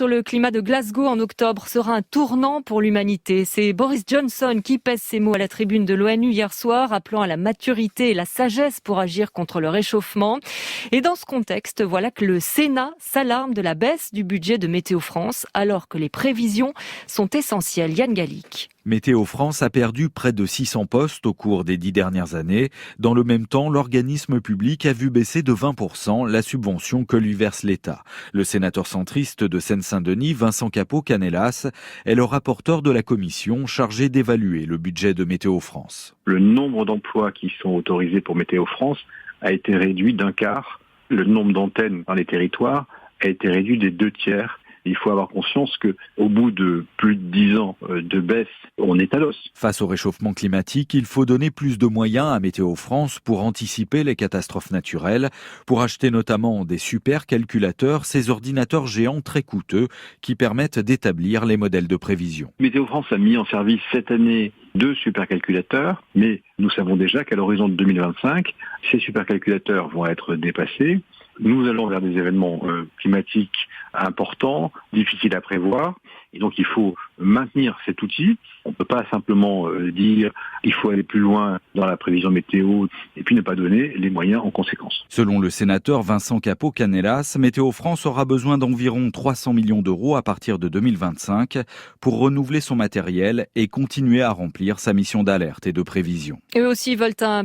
Sur le climat de Glasgow en octobre sera un tournant pour l'humanité. C'est Boris Johnson qui pèse ses mots à la tribune de l'ONU hier soir, appelant à la maturité et la sagesse pour agir contre le réchauffement. Et dans ce contexte, voilà que le Sénat s'alarme de la baisse du budget de Météo France, alors que les prévisions sont essentielles. Yann Gallic. Météo France a perdu près de 600 postes au cours des 10 dernières années. Dans le même temps, l'organisme public a vu baisser de 20% la subvention que lui verse l'État. Le sénateur centriste de Seine-Saint-Denis, Vincent Capo-Canellas, est le rapporteur de la commission chargée d'évaluer le budget de Météo France. Le nombre d'emplois qui sont autorisés pour Météo France a été réduit d'un quart. Le nombre d'antennes dans les territoires a été réduit des 2/3. Il faut avoir conscience qu'au bout de plus de 10 ans de baisse, on est à l'os. Face au réchauffement climatique, il faut donner plus de moyens à Météo France pour anticiper les catastrophes naturelles, pour acheter notamment des supercalculateurs, ces ordinateurs géants très coûteux qui permettent d'établir les modèles de prévision. Météo France a mis en service cette année 2 supercalculateurs, mais nous savons déjà qu'à l'horizon de 2025, ces supercalculateurs vont être dépassés. Nous allons vers des événements climatiques importants, difficiles à prévoir, et donc il faut maintenir cet outil. On ne peut pas simplement dire il faut aller plus loin dans la prévision météo et puis ne pas donner les moyens en conséquence. Selon le sénateur Vincent Capo-Canellas, Météo France aura besoin d'environ 300 millions d'euros à partir de 2025 pour renouveler son matériel et continuer à remplir sa mission d'alerte et de prévision. Eux aussi veulent un